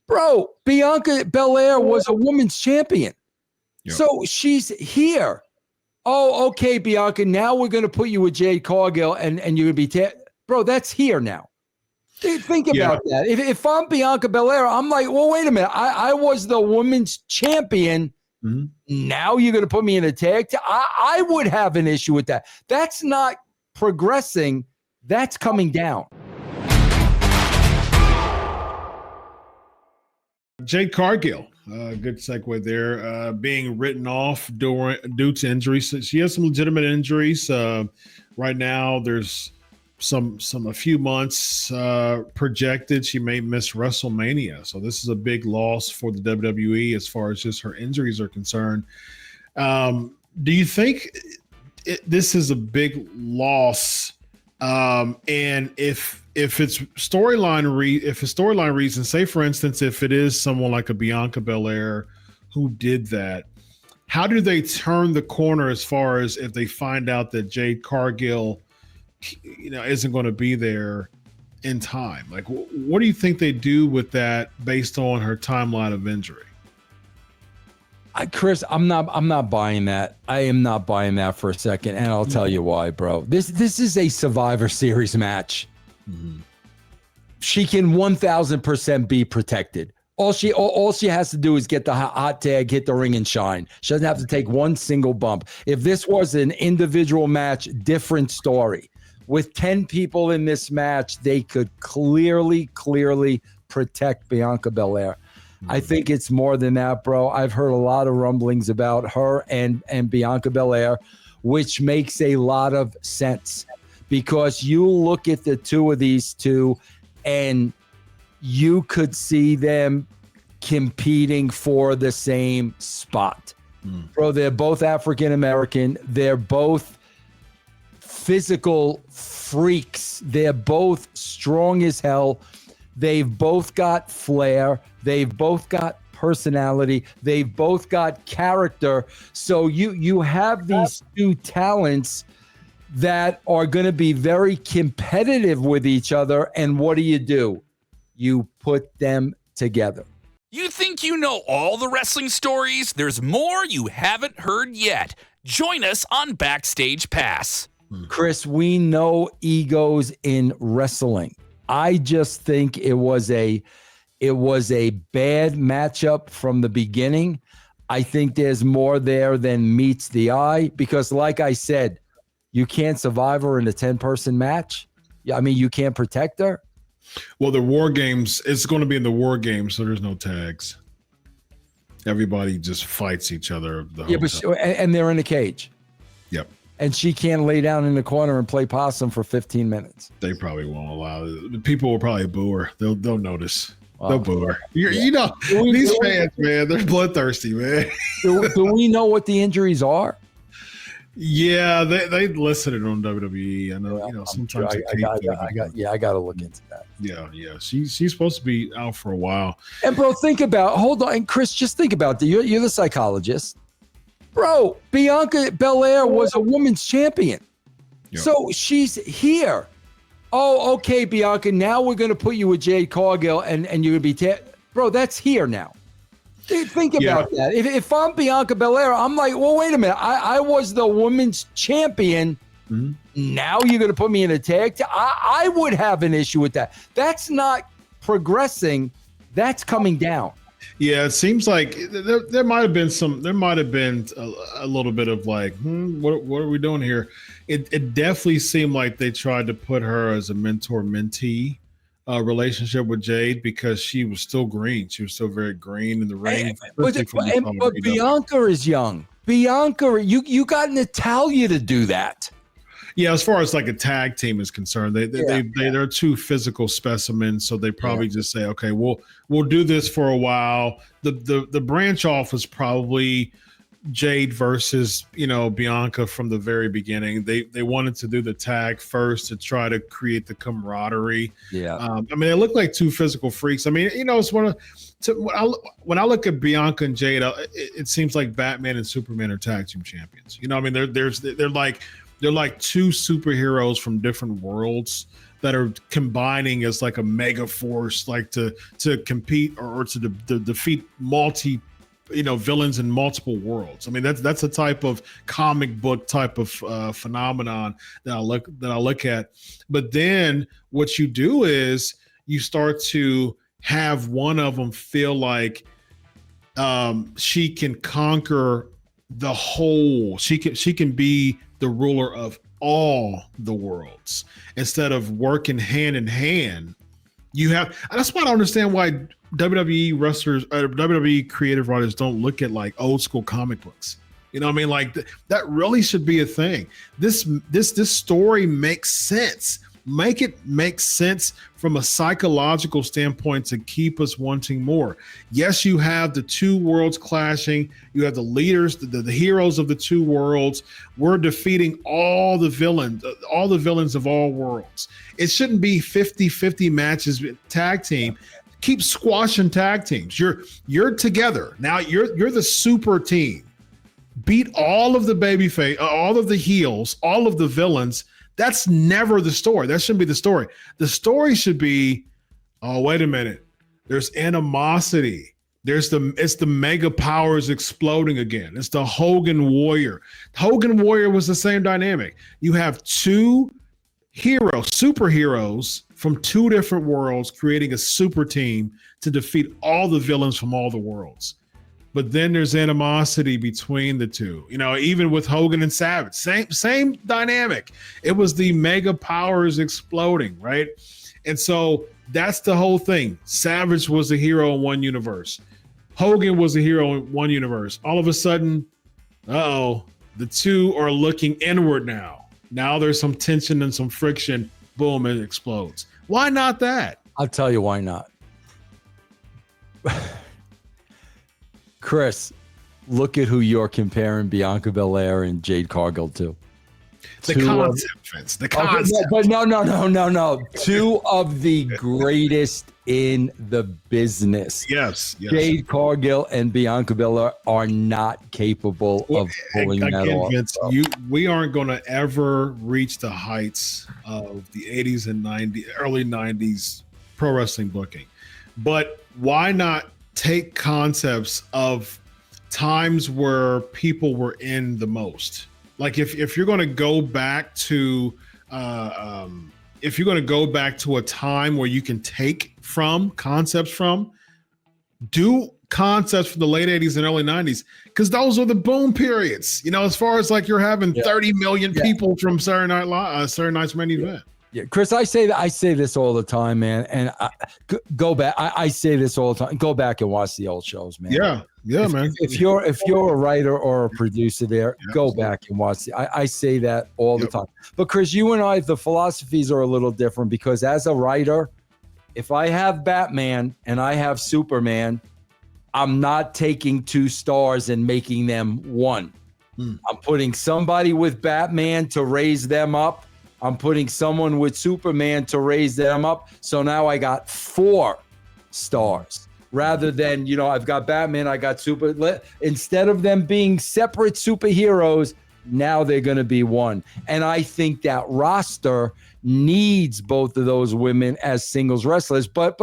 Bro, Bianca Belair was a women's champion. Yep. So she's here. Oh, okay, Bianca. Now we're going to put you with Jade Cargill and you're going to be bro, that's here now. Think about that. If I'm Bianca Belair, I'm like, well, wait a minute. I was the women's champion. Mm-hmm. Now you're going to put me in a tag. I would have an issue with that. That's not progressing. That's coming down. Jade Cargill, good segue there, being written off due to injuries. She has some legitimate injuries. Right now, there's a few months projected she may miss WrestleMania. So this is a big loss for the WWE as far as just her injuries are concerned. Do you think this is a big loss? And if it's storyline reason, say for instance, if it is someone like a Bianca Belair who did that, how do they turn the corner as far as if they find out that Jade Cargill, isn't going to be there in time? Like, what do you think they do with that based on her timeline of injury? Chris, I'm not buying that. I am not buying that for a second, and I'll tell you why, bro. This is a Survivor Series match. Mm-hmm. She can 1,000% be protected. All she has to do is get the hot tag, hit the ring, and shine. She doesn't have to take one single bump. If this was an individual match, different story. With 10 people in this match, they could clearly protect Bianca Belair. I think it's more than that, bro. I've heard a lot of rumblings about her and Bianca Belair, which makes a lot of sense because you look at the two of these two and you could see them competing for the same spot. Bro, they're both African-American. They're both physical freaks. They're both strong as hell. They've both got flair. They've both got personality. They've both got character. So you have these two talents that are going to be very competitive with each other. And what do? You put them together. You think you know all the wrestling stories? There's more you haven't heard yet. Join us on Backstage Pass. Chris, we know egos in wrestling. I just think it was a bad matchup from the beginning. I think there's more there than meets the eye because, like I said, you can't survive her in a 10-person match. I mean, you can't protect her. Well, the War Games, it's going to be in the War Games, so there's no tags. Everybody just fights each other. And they're in a cage. Yep. And she can't lay down in the corner and play possum for 15 minutes. They probably won't allow it. People will probably boo her. They'll notice. They'll boo her. You know, these fans, man, they're bloodthirsty, man. Do we know what the injuries are? Yeah, they listed it on WWE. I know, sometimes I got to look into that. Yeah. She's supposed to be out for a while. And bro, hold on, and Chris, just think about that. You're the psychologist. Bro, Bianca Belair was a women's champion. Yep. So she's here. Oh, okay, Bianca. Now we're going to put you with Jade Cargill and you're going to be bro, that's here now. Think about that. If I'm Bianca Belair, I'm like, well, wait a minute. I was the women's champion. Mm-hmm. Now you're going to put me in a tag. I would have an issue with that. That's not progressing. That's coming down. Yeah, it seems like there might have been a little bit of like, what are we doing here? It definitely seemed like they tried to put her as a mentor-mentee relationship with Jade because she was still green. She was still very green in the ring. But Bianca is young. Bianca, you got Natalya to do that. Yeah, as far as like a tag team is concerned, they're two physical specimens, so they probably just say, okay, we'll do this for a while. The branch off was probably Jade versus Bianca from the very beginning. They wanted to do the tag first to try to create the camaraderie. Yeah, I mean, they look like two physical freaks. I mean, it's when I look at Bianca and Jade, it seems like Batman and Superman are tag team champions. I mean, they're like two superheroes from different worlds that are combining as like a mega force, like to compete or to defeat villains in multiple worlds. I mean, that's a type of comic book type of phenomenon that I look at. But then what you do is you start to have one of them feel like she can conquer the whole. She can be the ruler of all the worlds instead of working hand in hand. That's why I don't understand why WWE wrestlers, WWE creative writers don't look at like old school comic books. You know what I mean? Like that really should be a thing. This story makes sense. Make it make sense from a psychological standpoint to keep us wanting more. Yes, you have the two worlds clashing. You have the leaders, the heroes of the two worlds. We're defeating all the villains of all worlds. It shouldn't be 50-50 matches tag team. Keep squashing tag teams. You're together. Now you're the super team. Beat all of the babyface, all of the heels, all of the villains. That's never the story. That shouldn't be the story. The story should be, oh, wait a minute. There's animosity. It's the mega powers exploding again. It's the Hogan Warrior. Hogan Warrior was the same dynamic. You have two superheroes from two different worlds creating a super team to defeat all the villains from all the worlds. But then there's animosity between the two. You know, even with Hogan and Savage, same dynamic. It was the mega powers exploding, right? And so that's the whole thing. Savage was a hero in one universe. Hogan was a hero in one universe. All of a sudden, the two are looking inward now. Now there's some tension and some friction. Boom, it explodes. Why not that? I'll tell you why not. Chris, look at who you're comparing Bianca Belair and Jade Cargill to. The concept, Vince. The concept. But no. Two of the greatest in the business. Yes. Jade Cargill and Bianca Belair are not capable of pulling that off. Vince, we aren't going to ever reach the heights of the 80s and 90s, early 90s pro wrestling booking. But why not take concepts of times where people were in the most? Like if you're going to go back to a time where you can take from concepts from, do concepts from the late 80s and early 90s, because those are the boom periods. You know, as far as like you're having 30 million people from Saturday Night's main event. Yeah, Chris, I say this all the time, man. And go back. I say this all the time. Go back and watch the old shows, man. Yeah, man. If you're a writer or a producer there, go back and watch. I say that all the time. But Chris, you and I, the philosophies are a little different because as a writer, if I have Batman and I have Superman, I'm not taking two stars and making them one. I'm putting somebody with Batman to raise them up. I'm putting someone with Superman to raise them up. So now I got 4 stars rather than, I've got Batman, I got instead of them being separate superheroes, now they're going to be one. And I think that roster needs both of those women as singles wrestlers. But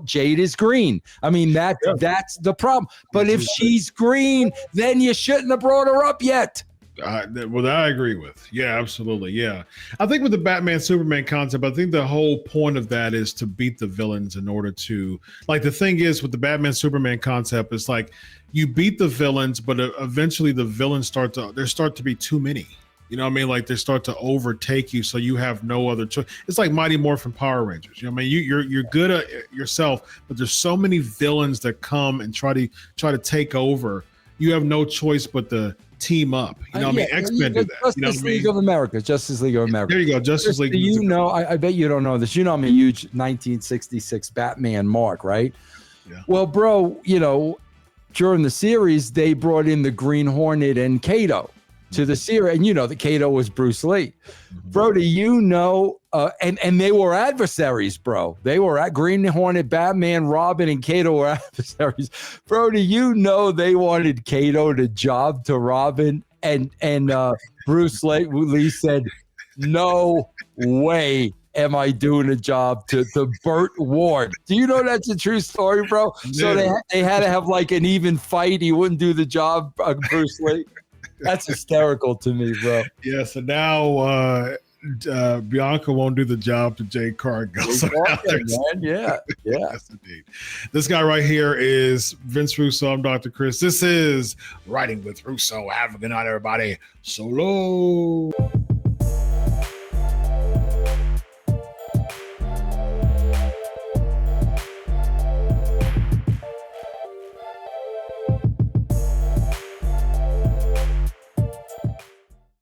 Jade is green. I mean, that's the problem. But if she's green, then you shouldn't have brought her up yet. That I agree with. Yeah, absolutely. Yeah. I think with the Batman Superman concept, I think the whole point of that is to beat the villains in order to, like, the thing is with the Batman Superman concept, it's like you beat the villains, but eventually the villains start to be too many. You know what I mean? Like they start to overtake you, so you have no other choice. It's like Mighty Morphin Power Rangers. You know what I mean? You're good at it yourself, but there's so many villains that come and try to take over. You have no choice but to team up. You know what I mean? X-Men do that. Justice League of America. There you go. Justice League. I bet you don't know this. I'm a huge 1966 Batman mark, right? Yeah. Well, bro, during the series, they brought in the Green Hornet and Kato to the series. And the Kato was Bruce Lee. Bro, and they were adversaries, bro. They were at Green Hornet, Batman, Robin, and Kato were adversaries. Bro, they wanted Kato to job to Robin, and Bruce Lee said, no way. am I doing a job to Burt Ward. Do you know that's a true story, bro? So they had to have like an even fight. He wouldn't do the job, Bruce Lee. That's hysterical to me, bro. Yeah, so now Bianca won't do the job to Jade Cargill. So yeah. Yes, indeed. This guy right here is Vince Russo. I'm Dr. Chris. This is Writing with Russo. Have a good night, everybody. Solo.